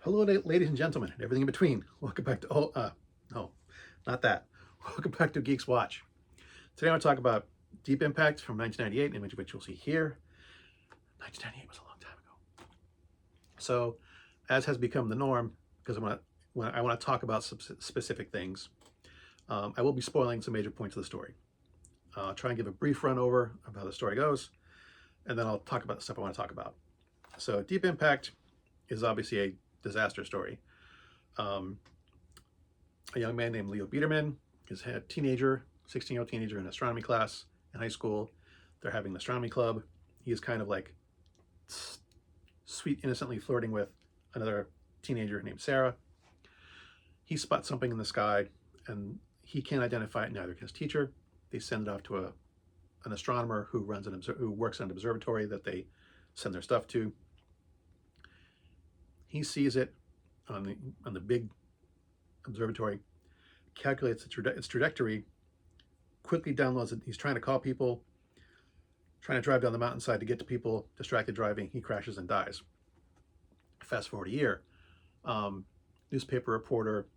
Hello, ladies and gentlemen, and everything in between. Welcome back to, no, not that. Welcome back to Geeks Watch. Today I want to talk about Deep Impact from 1998, an image which you'll see here. 1998 was a long time ago. So, as has become the norm, because when I want to talk about specific things, I will be spoiling some major points of the story. I'll try and give a brief run over of how the story goes, and then I'll talk about the stuff I want to talk about. So, Deep Impact is obviously a disaster story. A young man named Leo Biederman is a teenager, 16-year-old teenager in astronomy class in high school. They're having an astronomy club. He is kind of like sweet, innocently flirting with another teenager named Sarah. He spots something in the sky, and he can't identify it, neither can his teacher. They send it off to an astronomer who works in an observatory that they send their stuff to. He sees it on the big observatory, calculates its trajectory, quickly downloads it. He's trying to call people, trying to drive down the mountainside to get to people, distracted driving. He crashes and dies. Fast forward a year, newspaper reporter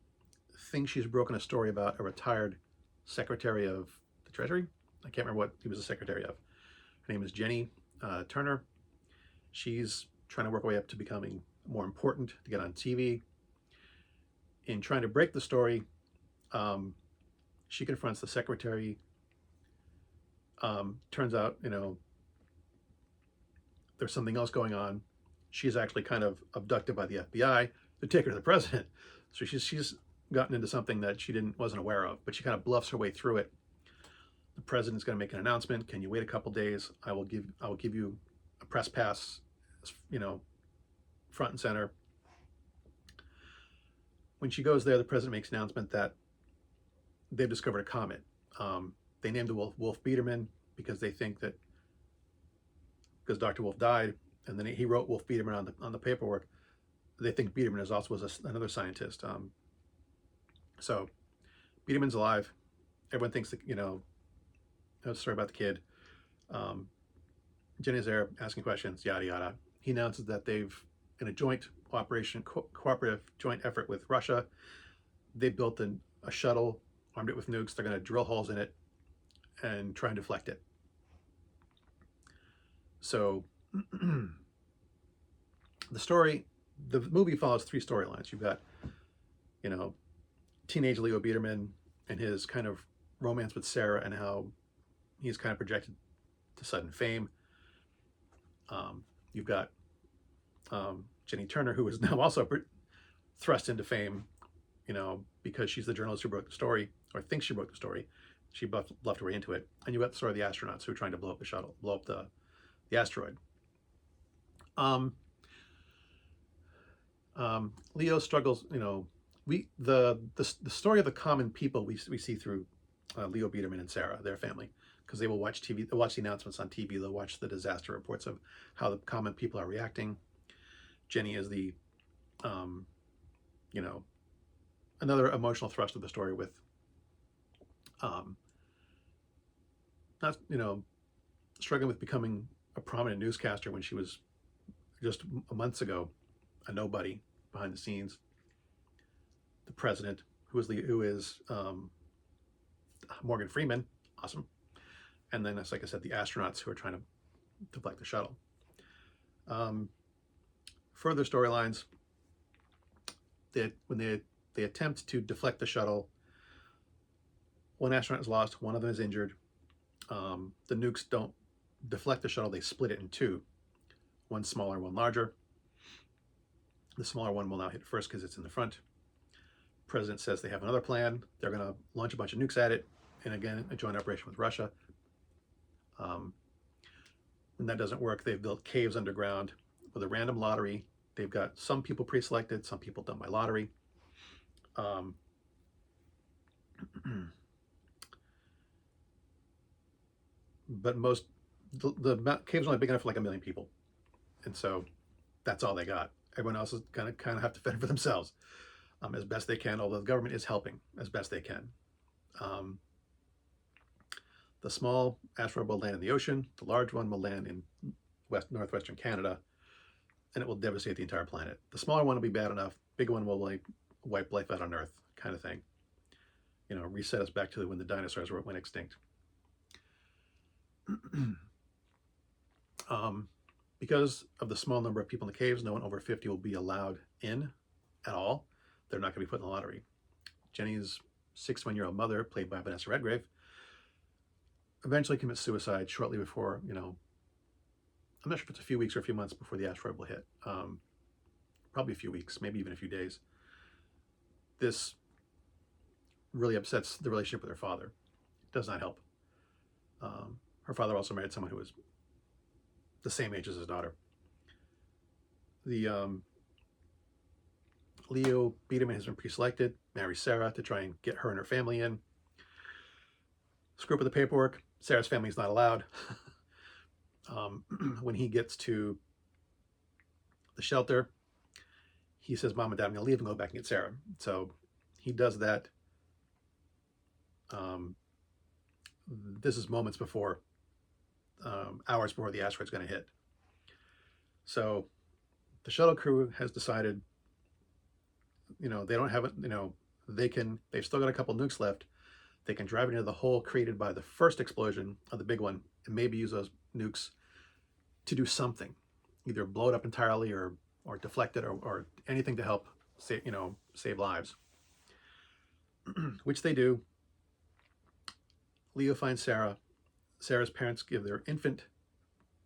thinks she's broken a story about a retired secretary of the Treasury. I can't remember what he was a secretary of. Her name is Jenny Turner. She's trying to work her way up to becoming more important, to get on TV. In trying to break the story, she confronts the secretary. Turns out, there's something else going on. She's actually kind of abducted by the FBI to take her to the president. So she's gotten into something that she wasn't aware of, but she kind of bluffs her way through it. The president's going to make an announcement. Can you wait a couple days? I will give you a press pass, front and center. When she goes there, the president makes an announcement that they've discovered a comet. They named it Wolf Biederman because they think that because Dr. Wolf died, and then he wrote Wolf Biederman on the paperwork, they think Biederman was another scientist. So Biederman's alive. Everyone thinks that, a story about the kid. Jenny's there asking questions, yada, yada. He announces that they've, in a joint cooperative joint effort with Russia, they built a shuttle, armed it with nukes. They're going to drill holes in it and try and deflect it. So the movie follows three storylines. You've got, teenage Leo Biederman and his kind of romance with Sarah and how he's kind of projected to sudden fame. You've got Jenny Turner, who is now also thrust into fame, because she's the journalist who broke the story, or thinks she broke the story. She bluffed her way into it. And you got the story of the astronauts who are trying to blow up the shuttle, blow up the asteroid. Leo struggles, the story of the common people we see through Leo Biederman and Sarah, their family, because they will watch TV, they'll watch the announcements on TV, they'll watch the disaster reports of how the common people are reacting. Jenny is the, another emotional thrust of the story with, struggling with becoming a prominent newscaster when she was just months ago a nobody behind the scenes. The president, who is Morgan Freeman, awesome. And then, like I said, the astronauts who are trying to deflect the shuttle. Further storylines, when they attempt to deflect the shuttle, one astronaut is lost, one of them is injured. The nukes don't deflect the shuttle, they split it in two, one smaller, one larger. The smaller one will now hit first because it's in the front. The president says they have another plan. They're going to launch a bunch of nukes at it, and again, a joint operation with Russia. When that doesn't work, they've built caves underground with a random lottery. They've got some people pre-selected, some people done by lottery. But the caves are only big enough for like 1 million people, and so that's all they got. Everyone else is gonna kind of have to fend for themselves as best they can, although the government is helping as best they can. The small asteroid will land in the ocean. The large one will land in northwestern Canada. and it will devastate the entire planet. The smaller one will be bad enough. Big one will like wipe life out on Earth, kind of thing. Reset us back to when the dinosaurs went extinct. Because of the small number of people in the caves, no one over 50 will be allowed in at all. They're not going to be put in the lottery. Jenny's 61-year-old mother, played by Vanessa Redgrave, eventually commits suicide shortly before, I'm not sure if it's a few weeks or a few months before the asteroid will hit. Probably a few weeks, maybe even a few days. This really upsets the relationship with her father. It does not help. Her father also married someone who was the same age as his daughter. Leo Biederman has been pre-selected, marries Sarah to try and get her and her family in. Screw up with the paperwork. Sarah's family is not allowed. When he gets to the shelter, he says, Mom and Dad, I'm going to leave and go back and get Sarah. So he does that. This is moments before, hours before the asteroid's going to hit. So the shuttle crew has decided, they don't have it, they've still got a couple nukes left. They can drive into the hole created by the first explosion of the big one and maybe use those nukes to do something, either blow it up entirely or deflect it or anything to help save lives, which they do. Leo finds Sarah. Sarah's parents give their infant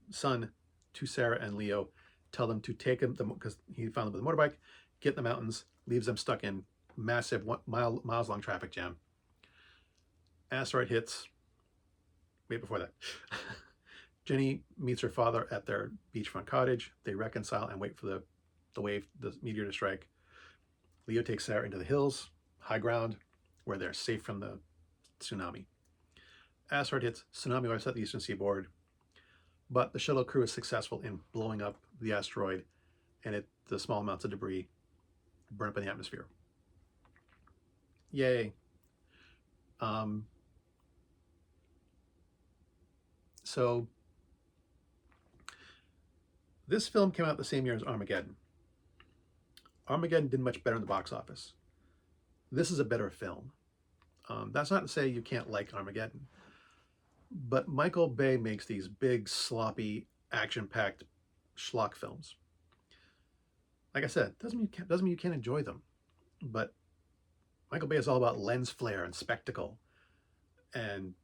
son to Sarah and Leo, tell them to take him, because he found them with a motorbike, get in the mountains, leaves them stuck in massive miles long traffic jam. Asteroid hits. Wait, before that. Jenny meets her father at their beachfront cottage. They reconcile and wait for the meteor to strike. Leo takes Sarah into the hills, high ground, where they're safe from the tsunami. Asteroid hits. Tsunami wipes out the eastern seaboard, but the shuttle crew is successful in blowing up the asteroid, and the small amounts of debris burn up in the atmosphere. Yay. So this film came out the same year as Armageddon. Armageddon did much better in the box office. This is a better film. That's not to say you can't like Armageddon, but Michael Bay makes these big, sloppy, action-packed schlock films. Like I said, doesn't mean you can't enjoy them, but Michael Bay is all about lens flare and spectacle and,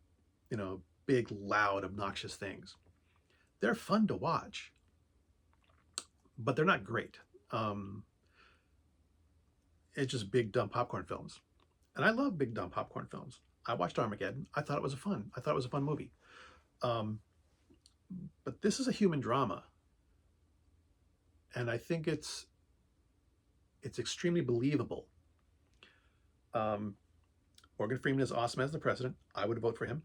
big, loud, obnoxious things. They're fun to watch, but they're not great. It's just big, dumb popcorn films. And I love big, dumb popcorn films. I watched Armageddon. I thought it was a fun movie. But this is a human drama. And I think it's extremely believable. Morgan Freeman is awesome as the president. I would vote for him.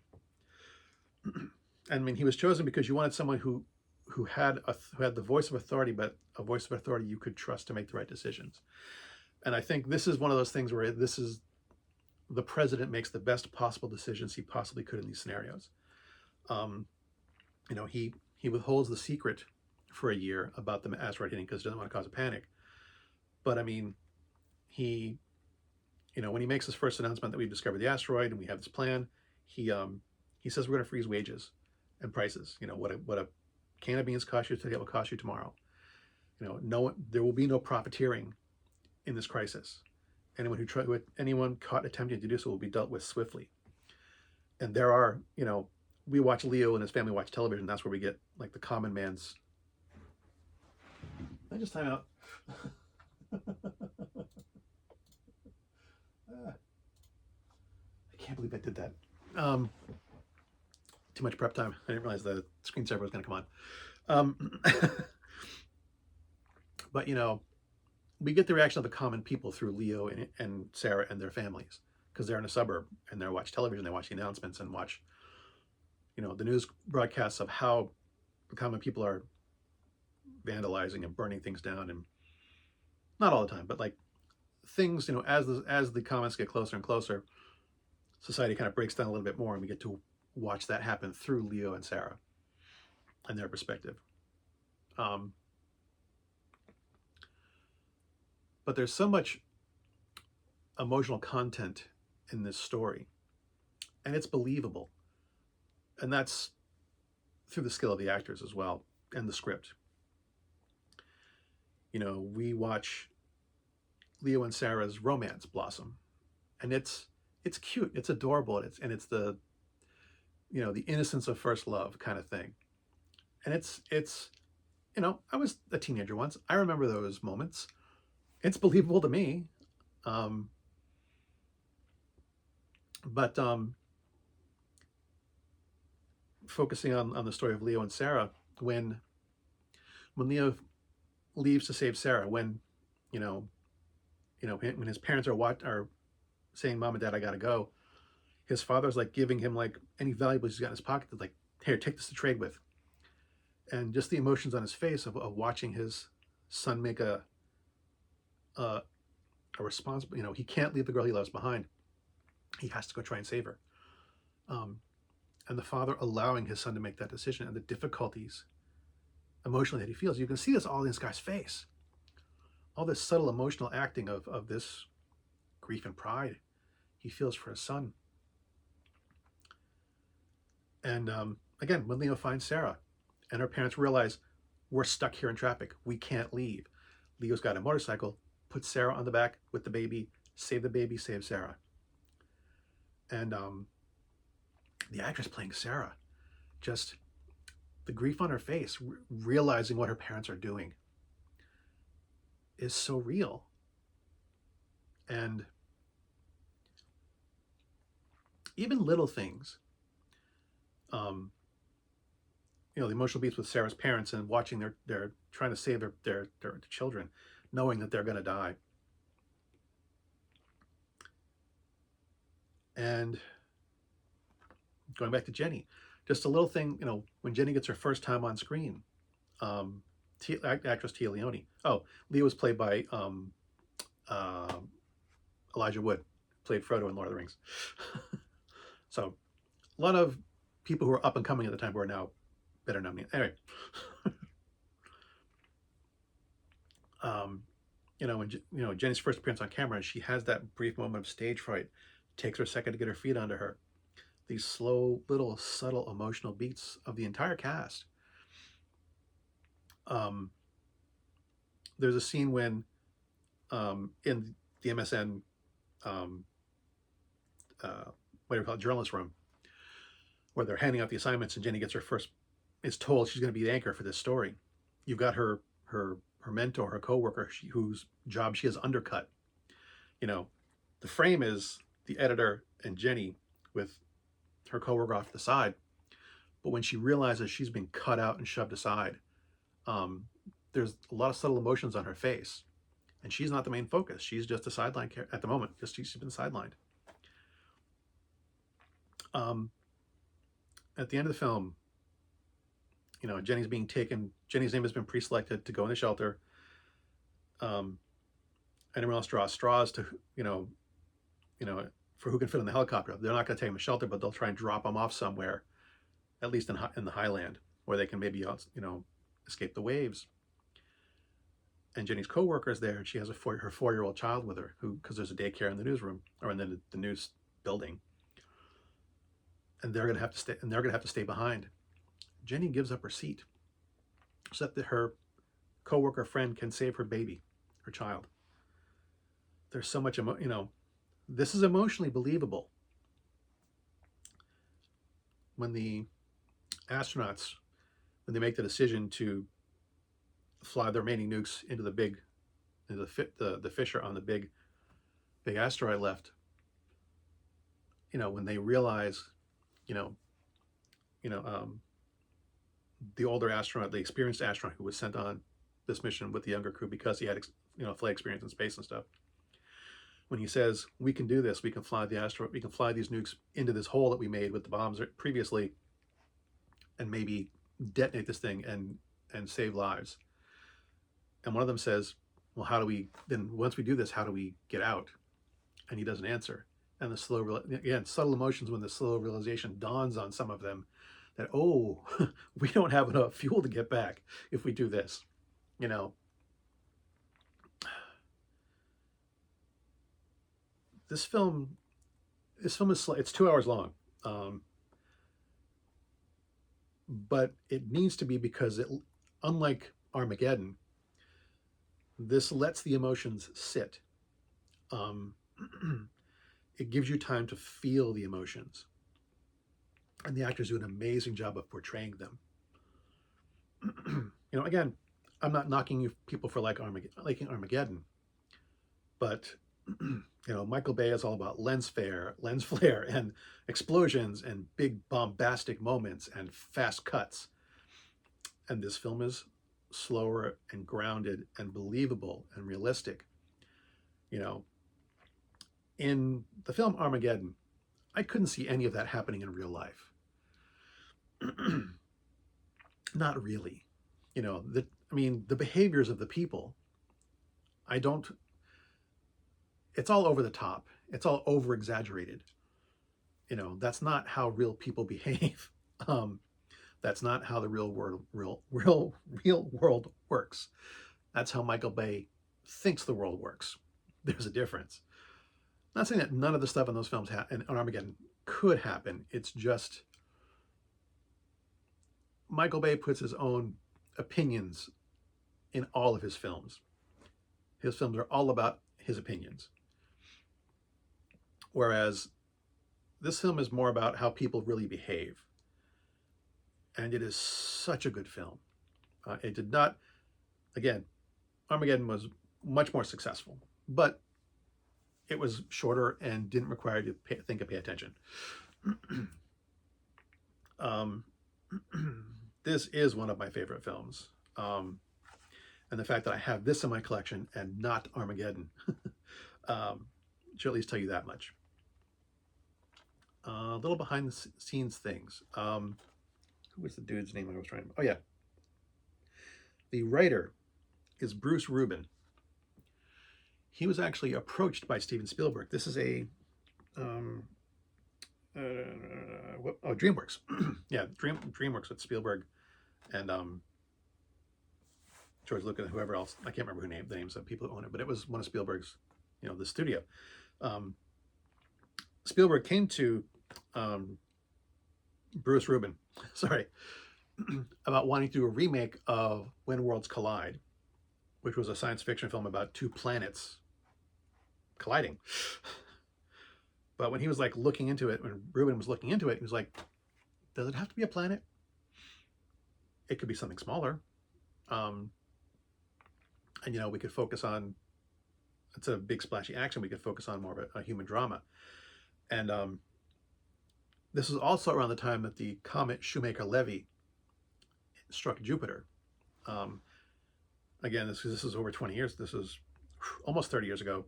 I mean, he was chosen because you wanted someone who had the voice of authority, but a voice of authority you could trust to make the right decisions. And I think this is one of those things where the president makes the best possible decisions he possibly could in these scenarios. He withholds the secret for a year about the asteroid hitting because he doesn't want to cause a panic. But I mean, when he makes his first announcement that we've discovered the asteroid and we have this plan, he says we're going to freeze wages and prices. What a can of beans cost you today will cost you tomorrow. There will be no profiteering in this crisis. Anyone caught attempting to do so will be dealt with swiftly. And there are, we watch Leo and his family watch television. That's where we get like the common man's. Can I just time out? I can't believe I did that. Too much prep time. I didn't realize the screensaver was going to come on. But we get the reaction of the common people through Leo and Sarah and their families, because they're in a suburb and they watch television, they watch the announcements and watch, the news broadcasts of how the common people are vandalizing and burning things down, and not all the time, but like things, as the comments get closer and closer, society kind of breaks down a little bit more, and we get to watch that happen through Leo and Sarah and their perspective. But there's so much emotional content in this story, and it's believable. And that's through the skill of the actors as well, and the script. You know, we watch Leo and Sarah's romance blossom, and it's cute, it's adorable, and it's the, you know, the innocence of first love kind of thing. And it's you know, I was a teenager once. I remember those moments. It's believable to me. Um, but focusing on the story of Leo and Sarah, when Leo leaves to save Sarah, when you know when his parents are saying, "Mom and Dad, I gotta go," his father's like giving him like any valuables he's got in his pocket, to like, "Here, take this to trade with," and just the emotions on his face of watching his son make a responsible, you know, he can't leave the girl he loves behind. He has to go try and save her. Um, and the father allowing his son to make that decision, and the difficulties emotionally that he feels. You can see this all in this guy's face. All this subtle emotional acting of this grief and pride he feels for his son. And again, when Leo finds Sarah and her parents realize, we're stuck here in traffic, we can't leave. Leo's got a motorcycle, puts Sarah on the back with the baby, save the baby, save Sarah. And the actress playing Sarah, just the grief on her face, realizing what her parents are doing, is so real. And even little things, you know, the emotional beats with Sarah's parents and watching they're trying to save their children, knowing that they're going to die. And going back to Jenny, just a little thing, you know, when Jenny gets her first time on screen, actress Tia Leone. Oh, Leo was played by uh, Elijah Wood, played Frodo in Lord of the Rings. So a lot of people who were up and coming at the time who are now better known. Anyway, you know, when Jenny's first appearance on camera, she has that brief moment of stage fright. It takes her a second to get her feet under her. These slow, little, subtle, emotional beats of the entire cast. There's a scene when in the MSN, what do you call it, journalist room, where they're handing out the assignments, and Jenny gets her first, is told she's going to be the anchor for this story. You've got her mentor, her coworker, whose job she has undercut. You know, the frame is the editor and Jenny with her coworker off to the side. But when she realizes she's been cut out and shoved aside, there's a lot of subtle emotions on her face. And she's not the main focus. She's just a sideline at the moment. Just she's been sidelined. At the end of the film, you know, Jenny's being taken. Jenny's name has been pre-selected to go in the shelter. Anyone else draws straws to, you know, for who can fit in the helicopter. They're not going to take them to shelter, but they'll try and drop them off somewhere, at least in the highland, where they can maybe, you know, escape the waves. And Jenny's coworker is there, and she has her 4-year-old child with her, because there's a daycare in the newsroom, or in the news building, and they're going to have to stay. And they're going to have to stay behind. Jenny gives up her seat so that her coworker friend can save her baby, her child. There's so much, you know, this is emotionally believable. When the astronauts, when they make the decision to fly the remaining nukes into the fissure on the big asteroid left, you know, when they realize, you know, the older astronaut, the experienced astronaut who was sent on this mission with the younger crew because he had, you know, flight experience in space and stuff. When he says, "We can do this. We can fly the asteroid. We can fly these nukes into this hole that we made with the bombs previously, and maybe detonate this thing and save lives." And one of them says, "Well, how do we then? Once we do this, how do we get out?" And he doesn't answer. And the subtle emotions, when the slow realization dawns on some of them that, oh, we don't have enough fuel to get back if we do this, you know. this film is it's 2 hours long, um, but it needs to be because unlike Armageddon, this lets the emotions sit. Um, it gives you time to feel the emotions, and the actors do an amazing job of portraying them. Again, I'm not knocking you people for liking Armageddon, but Michael Bay is all about lens flare, and explosions and big bombastic moments and fast cuts. And this film is slower and grounded and believable and realistic. You know, in the film Armageddon, I couldn't see any of that happening in real life. Not really. The behaviors of the people, I don't, it's all over the top. It's all over exaggerated. That's not how real people behave. That's not how the real world works. That's how Michael Bay thinks the world works. There's a difference. I'm not saying that none of the stuff in those films in Armageddon could happen. It's just Michael Bay puts his own opinions in all of his films. His films are all about his opinions. Whereas this film is more about how people really behave. And it is such a good film. It did not, again, Armageddon was much more successful, but it was shorter and didn't require you to think and pay attention. This is one of my favorite films. And the fact that I have this in my collection and not Armageddon should at least tell you that much. A little behind the scenes things. Who was the dude's name I was trying to... Oh, yeah. The writer is Bruce Rubin. He was actually approached by Steven Spielberg. This is a... DreamWorks. Yeah, DreamWorks with Spielberg and George Lucas and whoever else. I can't remember the names of people who own it, but it was one of Spielberg's, the studio. Spielberg came to Bruce Rubin, about wanting to do a remake of When Worlds Collide, which was a science fiction film about two planets colliding. But when he was looking into it, when Rubin was looking into it, he was like, does it have to be a planet? It could be something smaller. And, we could focus on, instead of big splashy action, we could focus on more of a human drama. And this is also around the time that the comet Shoemaker-Levy struck Jupiter. Again, this is over 20 years. This is almost 30 years ago.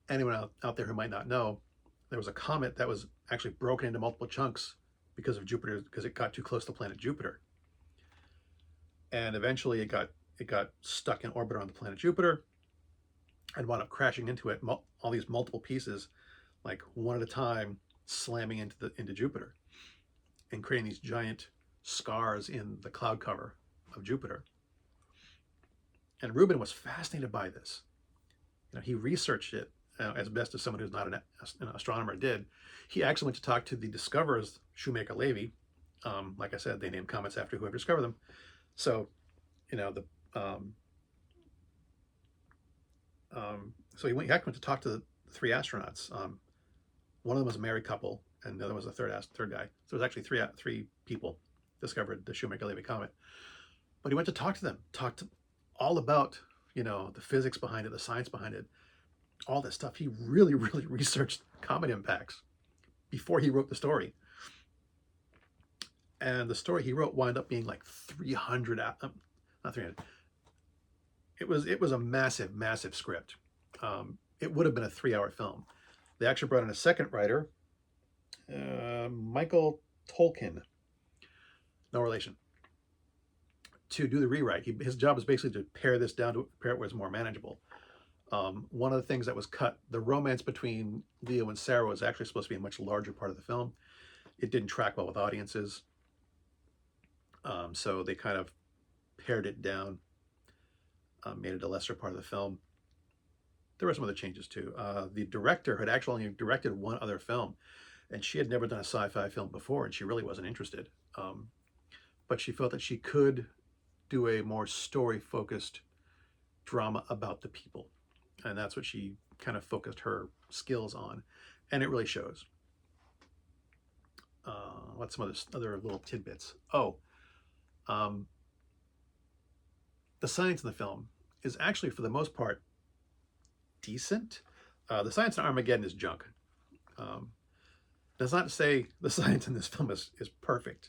Anyone out there who might not know, there was a comet that was actually broken into multiple chunks because it got too close to planet Jupiter. And eventually it got stuck in orbit around the planet Jupiter and wound up crashing into it, all these multiple pieces, one at a time, slamming into Jupiter and creating these giant scars in the cloud cover of Jupiter. And Rubin was fascinated by this. He researched it as best as someone who's not an astronomer did. He actually went to talk to the discoverers, Shoemaker-Levy. Like I said, they named comets after whoever discovered them. So, so he went to talk to the three astronauts. One of them was a married couple, and the other was a third guy. So it was actually three people discovered the Shoemaker-Levy comet. But he went to talk to all about, the physics behind it, the science behind it, all this stuff. He really, really researched comet impacts before he wrote the story. And the story he wrote wound up being 300, not 300. It was a massive, massive script. It would have been a 3-hour film. They actually brought in a second writer, Michael Tolkien, no relation, to do the rewrite. His job was basically to pare this down, to pare it where it's more manageable. One of the things that was cut, the romance between Leo and Sarah was actually supposed to be a much larger part of the film. It didn't track well with audiences. So they kind of pared it down, made it a lesser part of the film. There were some other changes too. The director had actually only directed one other film, and she had never done a sci-fi film before, and she really wasn't interested. But she felt that she could do a more story-focused drama about the people, and that's what she kind of focused her skills on, and it really shows. What's some other little tidbits? Oh, um, the science in the film is actually, for the most part, decent. The science in Armageddon is junk. Um, that's not to say the science in this film is perfect.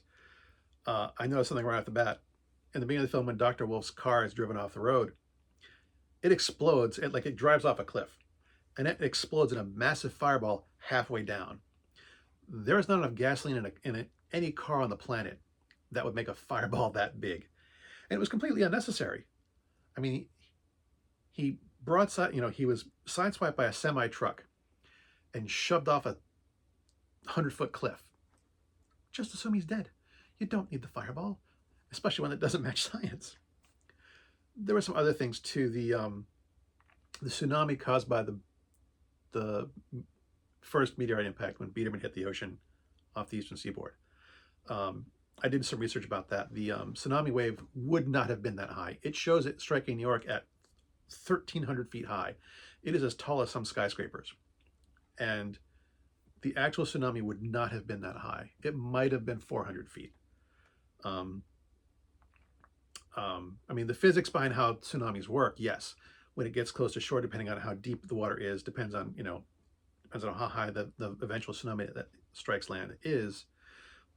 I noticed something right off the bat. In the beginning of the film, when Dr. Wolf's car is driven off the road, it explodes. It drives off a cliff, and it explodes in a massive fireball halfway down. There is not enough gasoline in any car on the planet that would make a fireball that big, and it was completely unnecessary. I mean, he broadside, he was sideswiped by a semi truck and shoved off a 100-foot cliff. Just assume he's dead. You don't need the fireball, especially when it doesn't match science. There were some other things too. The tsunami caused by the first meteorite impact when Biedermann hit the ocean off the eastern seaboard. I did some research about that. The tsunami wave would not have been that high. It shows it striking New York at 1,300 feet high. It is as tall as some skyscrapers. And the actual tsunami would not have been that high. It might have been 400 feet. I mean, the physics behind how tsunamis work, yes. When it gets close to shore, depending on how deep the water is, depends on how high the eventual tsunami that strikes land is.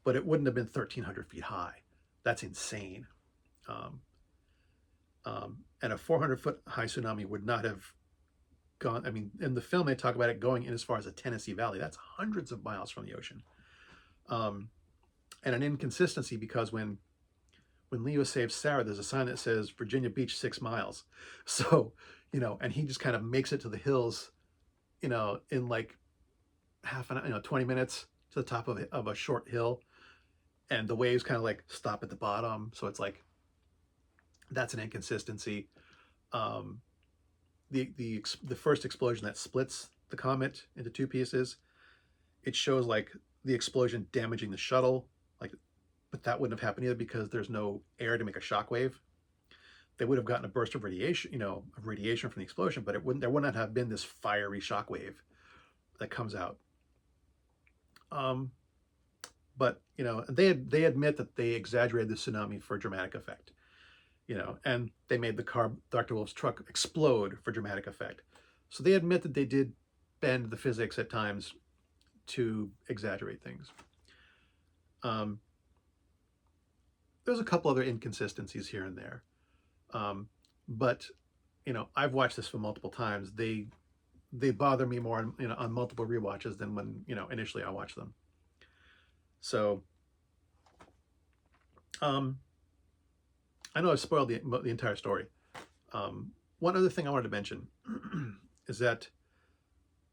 But it wouldn't have been 1,300 feet high. That's insane. And a 400-foot high tsunami would not have gone. I mean, in the film, they talk about it going in as far as the Tennessee Valley. That's hundreds of miles from the ocean. And an inconsistency, because when Leo saves Sarah, there's a sign that says Virginia Beach 6 miles. So, and he just kind of makes it to the hills, in like 20 minutes to the top of a short hill. And the waves kind of like stop at the bottom. So it's like, that's an inconsistency. The first explosion that splits the comet into two pieces, it shows like the explosion damaging the shuttle, but that wouldn't have happened either because there's no air to make a shock wave. They would have gotten a burst of radiation, from the explosion, but there wouldn't have been this fiery shock wave that comes out. But they admit that they exaggerated the tsunami for dramatic effect, and they made Dr. Wolf's truck explode for dramatic effect. So they admit that they did bend the physics at times to exaggerate things. There's a couple other inconsistencies here and there, but I've watched this film multiple times. They bother me more on multiple rewatches than when initially I watched them. So I know I've spoiled the entire story. One other thing I wanted to mention is that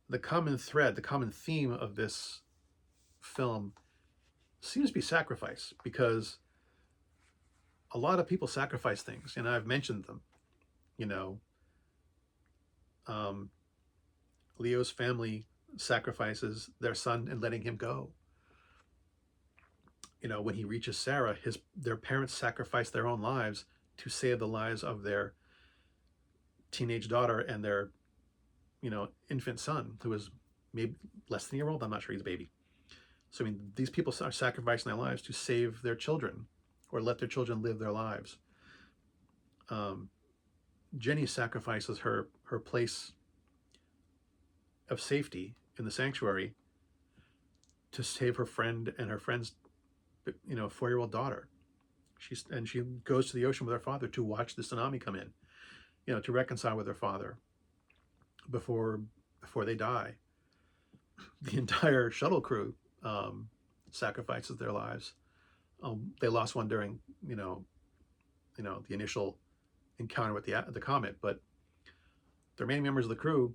the common theme of this film seems to be sacrifice, because a lot of people sacrifice things, and I've mentioned them. Leo's family sacrifices their son and letting him go. When he reaches Sarah, their parents sacrifice their own lives to save the lives of their teenage daughter and their, infant son, who is maybe less than a year old. I'm not sure, he's a baby. So, I mean, these people are sacrificing their lives to save their children or let their children live their lives. Jenny sacrifices her place of safety in the sanctuary to save her friend and her friend's 4-year-old daughter. She goes to the ocean with her father to watch the tsunami come in, to reconcile with her father before they die. The entire shuttle crew sacrifices their lives. They lost one during the initial encounter with the comet, but the remaining members of the crew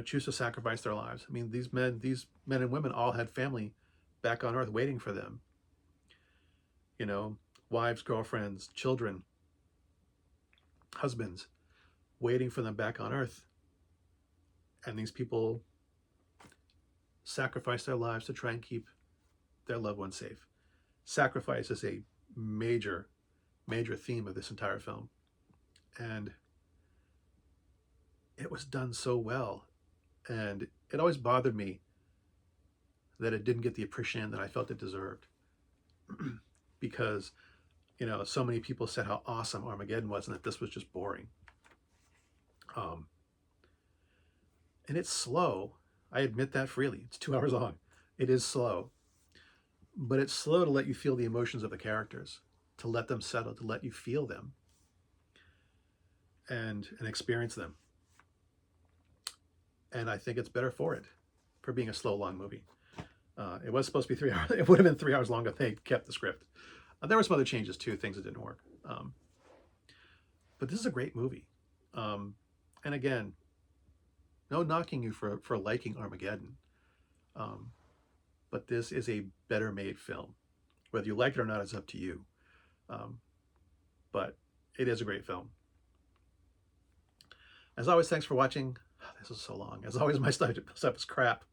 choose to sacrifice their lives. I mean, these men and women all had family back on Earth waiting for them. Wives, girlfriends, children, husbands, waiting for them back on Earth. And these people sacrifice their lives to try and keep their loved ones safe. Sacrifice is a major, major theme of this entire film. And it was done so well. And it always bothered me that it didn't get the appreciation that I felt it deserved. Because, you know, so many people said how awesome Armageddon was and that this was just boring. And it's slow. I admit that freely. It's 2 hours long. It is slow. But it's slow to let you feel the emotions of the characters, to let them settle, to let you feel them and experience them. And I think it's better for it, for being a slow, long movie. It was supposed to be 3 hours. It would have been 3 hours longer if they kept the script. There were some other changes too, things that didn't work. But this is a great movie. And again, no knocking you for liking Armageddon. But this is a better made film. Whether you like it or not is up to you. But it is a great film. As always, thanks for watching. This is so long. As always, my stuff is crap.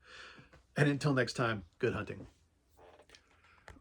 And until next time, good hunting.